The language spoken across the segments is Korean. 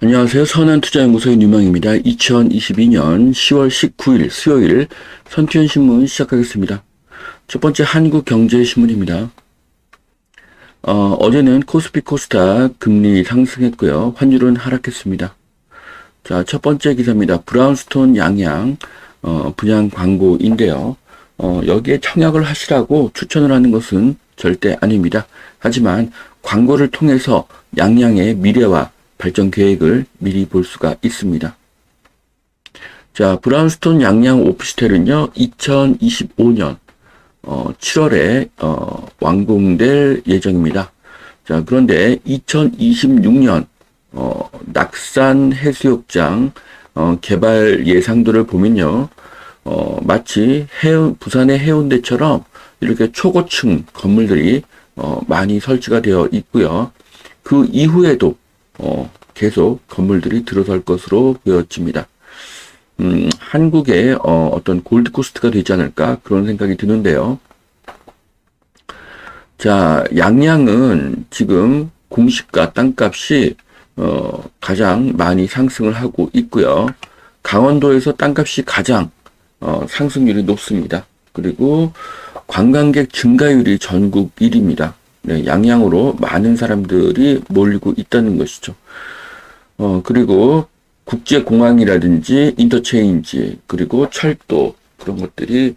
안녕하세요. 선한투자연구소의 유명입니다. 2022년 10월 19일 수요일 선투연신문 시작하겠습니다. 첫 번째 한국경제신문입니다. 어제는 코스피 코스닥 금리 상승했고요. 환율은 하락했습니다. 자, 첫 번째 기사입니다. 브라운스톤 양양 분양 광고인데요. 여기에 청약을 하시라고 추천을 하는 것은 절대 아닙니다. 하지만 광고를 통해서 양양의 미래와 발전 계획을 미리 볼 수가 있습니다. 자, 브라운스톤 양양 오피스텔은요, 2025년 7월에 완공될 예정입니다. 자, 그런데 2026년 낙산 해수욕장 개발 예상도를 보면요, 마치 부산의 해운대처럼 이렇게 초고층 건물들이 많이 설치가 되어 있고요. 그 이후에도 계속 건물들이 들어설 것으로 보여집니다. 한국의 어떤 골드코스트가 되지 않을까 그런 생각이 드는데요. 자, 양양은 지금 공시가 땅값이 가장 많이 상승을 하고 있고요. 강원도에서 땅값이 가장 상승률이 높습니다. 그리고 관광객 증가율이 전국 1위입니다. 네, 양양으로 많은 사람들이 몰리고 있다는 것이죠. 그리고 국제공항이라든지 인터체인지, 그리고 철도, 그런 것들이,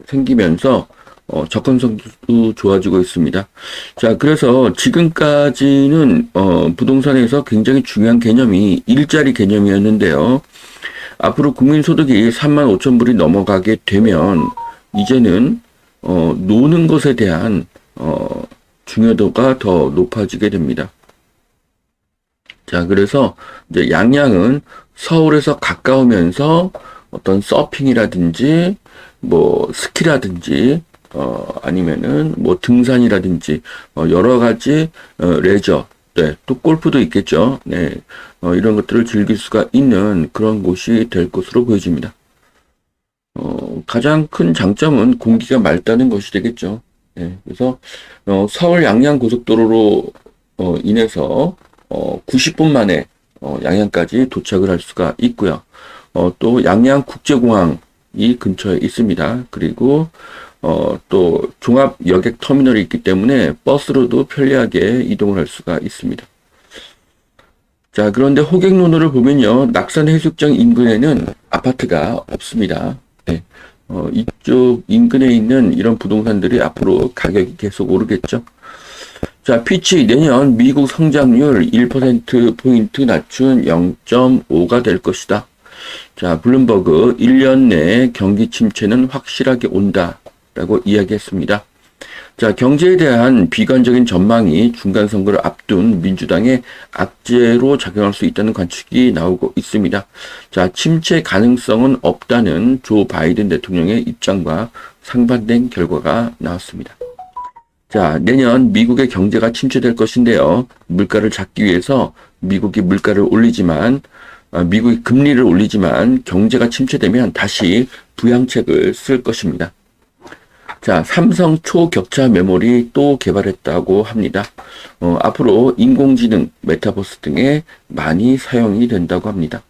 생기면서, 접근성도 좋아지고 있습니다. 자, 그래서 지금까지는, 부동산에서 굉장히 중요한 개념이 일자리 개념이었는데요. 앞으로 국민소득이 35,000불이 넘어가게 되면, 이제는, 노는 것에 대한 중요도가 더 높아지게 됩니다. 자, 그래서 이제 양양은 서울에서 가까우면서 어떤 서핑이라든지 뭐 스키라든지 아니면은 뭐 등산이라든지 여러 가지 레저, 네, 또 골프도 있겠죠. 네, 이런 것들을 즐길 수가 있는 그런 곳이 될 것으로 보여집니다. 가장 큰 장점은 공기가 맑다는 것이 되겠죠. 네, 그래서 서울 양양 고속도로로 인해서 90분 만에 양양까지 도착을 할 수가 있고요. 또 양양 국제공항이 근처에 있습니다. 그리고 또 종합 여객 터미널이 있기 때문에 버스로도 편리하게 이동을 할 수가 있습니다. 자, 그런데 호객노노를 보면요, 낙산 해수욕장 인근에는 아파트가 없습니다. 네. 이쪽 인근에 있는 이런 부동산들이 앞으로 가격이 계속 오르겠죠. 자, 피치 내년 미국 성장률 1%포인트 낮춘 0.5가 될 것이다. 자, 블룸버그 1년 내에 경기 침체는 확실하게 온다 라고 이야기했습니다. 자, 경제에 대한 비관적인 전망이 중간선거를 앞둔 민주당의 악재로 작용할 수 있다는 관측이 나오고 있습니다. 자, 침체 가능성은 없다는 조 바이든 대통령의 입장과 상반된 결과가 나왔습니다. 자, 내년 미국의 경제가 침체될 것인데요. 물가를 잡기 위해서 미국이 물가를 올리지만, 미국이 금리를 올리지만 경제가 침체되면 다시 부양책을 쓸 것입니다. 자, 삼성 초격차 메모리 또 개발했다고 합니다. 앞으로 인공지능, 메타버스 등에 많이 사용이 된다고 합니다.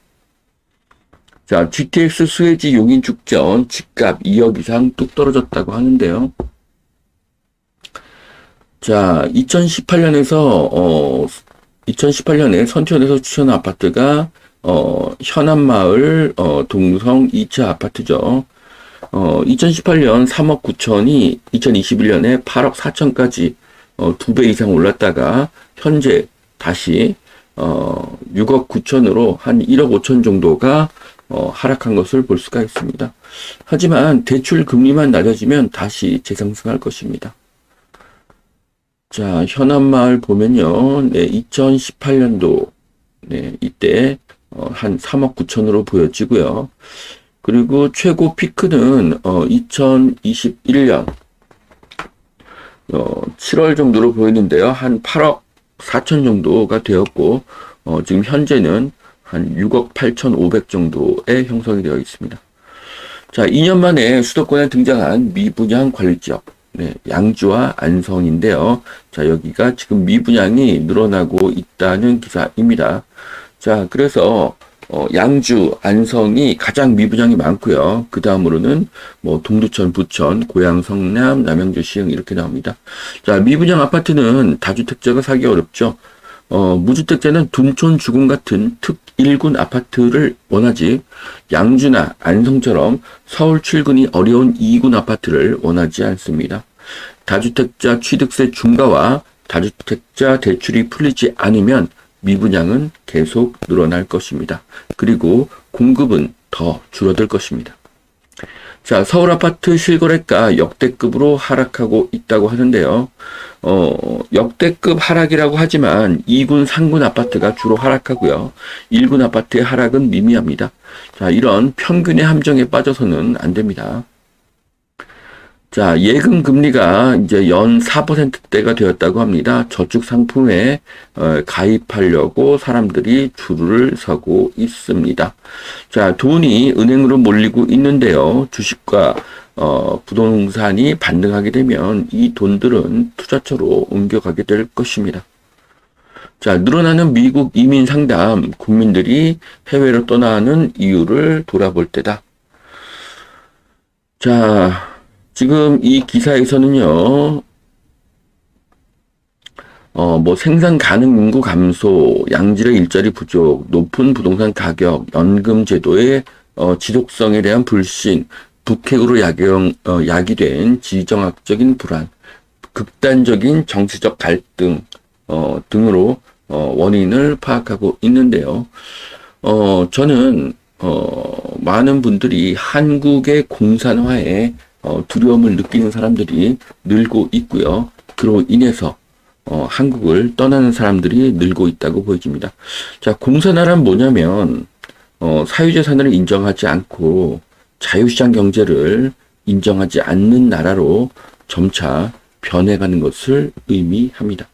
자, GTX 수혜지 용인 축전 집값 2억 이상 뚝 떨어졌다고 하는데요. 자, 2018년에 선투연에서 추천한 아파트가, 현안마을, 동성 2차 아파트죠. 2018년 3억 9천이 2021년에 8억 4천까지, 2배 이상 올랐다가, 현재 다시, 6억 9천으로 한 1억 5천 정도가, 하락한 것을 볼 수가 있습니다. 하지만 대출 금리만 낮아지면 다시 재상승할 것입니다. 자, 현안마을 보면요, 네, 2018년도, 네, 이때, 한 3억 9천으로 보여지고요. 그리고 최고 피크는, 2021년, 7월 정도로 보이는데요. 한 8억 4천 정도가 되었고, 지금 현재는 한 6억 8천5백 정도에 형성이 되어 있습니다. 자, 2년 만에 수도권에 등장한 미분양 관리지역. 네, 양주와 안성인데요. 자, 여기가 지금 미분양이 늘어나고 있다는 기사입니다. 자, 그래서 양주, 안성이 가장 미분양이 많고요. 그 다음으로는 뭐 동두천, 부천, 고양, 성남, 남양주, 시흥 이렇게 나옵니다. 자, 미분양 아파트는 다주택자가 사기 어렵죠. 무주택자는 둔촌, 주공 같은 특 1군 아파트를 원하지 양주나 안성처럼 서울 출근이 어려운 2군 아파트를 원하지 않습니다. 다주택자 취득세 중과와 다주택자 대출이 풀리지 않으면 미분양은 계속 늘어날 것입니다. 그리고 공급은 더 줄어들 것입니다. 자, 서울 아파트 실거래가 역대급으로 하락하고 있다고 하는데요. 역대급 하락이라고 하지만 2군, 3군 아파트가 주로 하락하고요. 1군 아파트의 하락은 미미합니다. 자, 이런 평균의 함정에 빠져서는 안 됩니다. 자, 예금 금리가 이제 연 4%대가 되었다고 합니다. 저축 상품에 가입하려고 사람들이 줄을 서고 있습니다. 자, 돈이 은행으로 몰리고 있는데요. 주식과 부동산이 반등하게 되면 이 돈들은 투자처로 옮겨가게 될 것입니다. 자, 늘어나는 미국 이민 상담, 국민들이 해외로 떠나는 이유를 돌아볼 때다. 자, 지금 이 기사에서는요, 뭐 생산 가능 인구 감소, 양질의 일자리 부족, 높은 부동산 가격, 연금 제도의 지속성에 대한 불신, 북핵으로 야기된 지정학적인 불안, 극단적인 정치적 갈등 등으로 원인을 파악하고 있는데요. 저는 많은 분들이 한국의 공산화에 두려움을 느끼는 사람들이 늘고 있고요. 그로 인해서 한국을 떠나는 사람들이 늘고 있다고 보여집니다. 자, 공산화란 뭐냐면 사유재산을 인정하지 않고 자유시장 경제를 인정하지 않는 나라로 점차 변해가는 것을 의미합니다.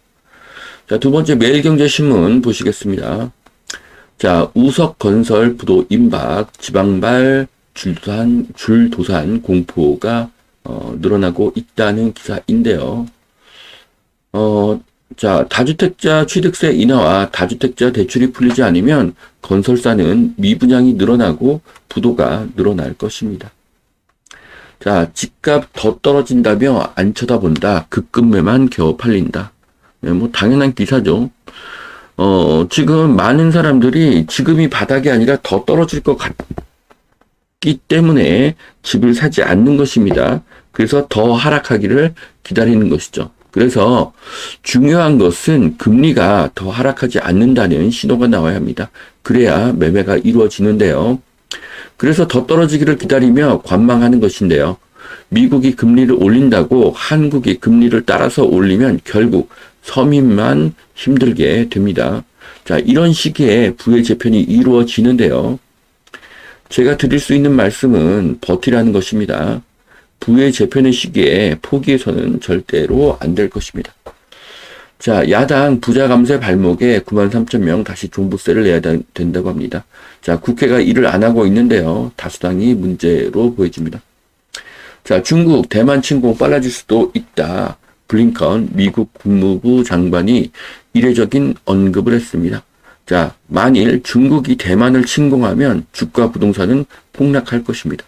자, 두 번째 매일경제신문 보시겠습니다. 자, 우석건설 부도 임박, 지방발 줄도산 공포가 늘어나고 있다는 기사인데요. 자, 다주택자 취득세 인하와 다주택자 대출이 풀리지 않으면 건설사는 미분양이 늘어나고 부도가 늘어날 것입니다. 자, 집값 더 떨어진다며 안 쳐다본다. 급급매만 겨우 팔린다. 네, 뭐 당연한 기사죠. 지금 많은 사람들이 지금이 바닥이 아니라 더 떨어질 것 같기 때문에 집을 사지 않는 것입니다. 그래서 더 하락하기를 기다리는 것이죠. 그래서 중요한 것은 금리가 더 하락하지 않는다는 신호가 나와야 합니다. 그래야 매매가 이루어지는데요. 그래서 더 떨어지기를 기다리며 관망하는 것인데요. 미국이 금리를 올린다고 한국이 금리를 따라서 올리면 결국 서민만 힘들게 됩니다. 자, 이런 시기에 부의 재편이 이루어지는데요. 제가 드릴 수 있는 말씀은 버티라는 것입니다. 부의 재편의 시기에 포기해서는 절대로 안 될 것입니다. 자, 야당 부자 감세 발목에 93,000명 다시 종부세를 내야 된다고 합니다. 자, 국회가 일을 안 하고 있는데요. 다수당이 문제로 보여집니다. 자, 중국 대만 침공 빨라질 수도 있다. 블링컨 미국 국무부 장관이 이례적인 언급을 했습니다. 자, 만일 중국이 대만을 침공하면 주가 부동산은 폭락할 것입니다.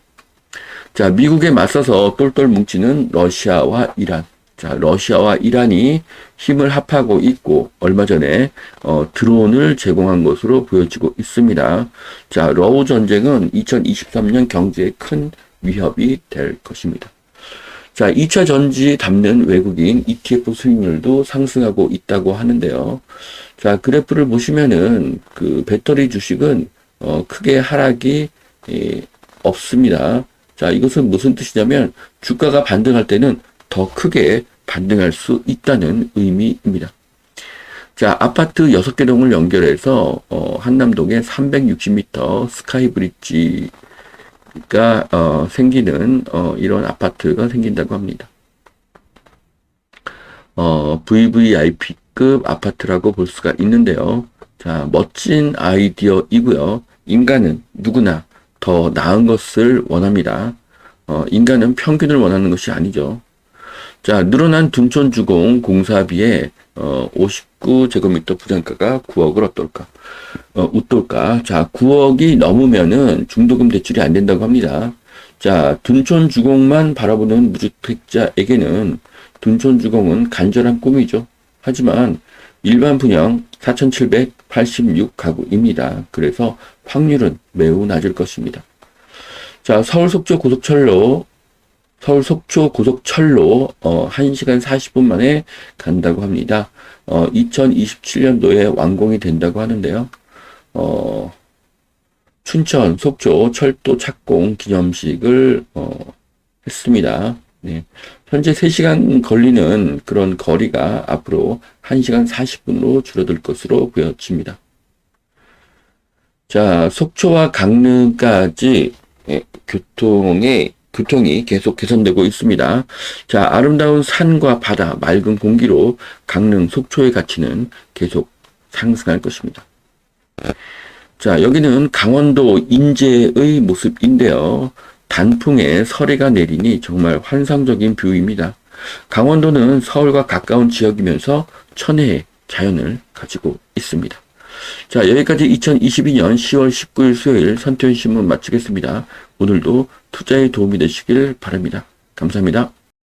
자, 미국에 맞서서 똘똘 뭉치는 러시아와 이란. 자, 러시아와 이란이 힘을 합하고 있고 얼마 전에 드론을 제공한 것으로 보여지고 있습니다. 자, 러우 전쟁은 2023년 경제에 큰 위협이 될 것입니다. 자, 2차 전지 담는 외국인 ETF 수익률도 상승하고 있다고 하는데요. 자, 그래프를 보시면은 그 배터리 주식은 크게 하락이 없습니다. 자, 이것은 무슨 뜻이냐면 주가가 반등할 때는 더 크게 반등할 수 있다는 의미입니다. 자, 아파트 6개 동을 연결해서 한남동에 360m 스카이 브릿지가 생기는 이런 아파트가 생긴다고 합니다. VVIP급 아파트라고 볼 수가 있는데요. 자, 멋진 아이디어이고요. 인간은 누구나 더 나은 것을 원합니다. 인간은 평균을 원하는 것이 아니죠. 자, 늘어난 둔촌주공 공사비에 59제곱미터 분양가가 9억을 웃돌까? 자, 9억이 넘으면은 중도금 대출이 안 된다고 합니다. 자, 둔촌주공만 바라보는 무주택자에게는 둔촌주공은 간절한 꿈이죠. 하지만 일반 분양 4,786가구입니다. 그래서 확률은 매우 낮을 것입니다. 자, 서울 속초 고속철로 1시간 40분 만에 간다고 합니다. 2027년도에 완공이 된다고 하는데요. 춘천, 속초 철도 착공 기념식을 했습니다. 네. 현재 3시간 걸리는 그런 거리가 앞으로 1시간 40분으로 줄어들 것으로 보여집니다. 자, 속초와 강릉까지 교통이 계속 개선되고 있습니다. 자, 아름다운 산과 바다, 맑은 공기로 강릉, 속초의 가치는 계속 상승할 것입니다. 자, 여기는 강원도 인제의 모습인데요. 단풍에 서리가 내리니 정말 환상적인 뷰입니다. 강원도는 서울과 가까운 지역이면서 천혜의 자연을 가지고 있습니다. 자, 여기까지 2022년 10월 19일 수요일 선태현 신문 마치겠습니다. 오늘도 투자에 도움이 되시길 바랍니다. 감사합니다.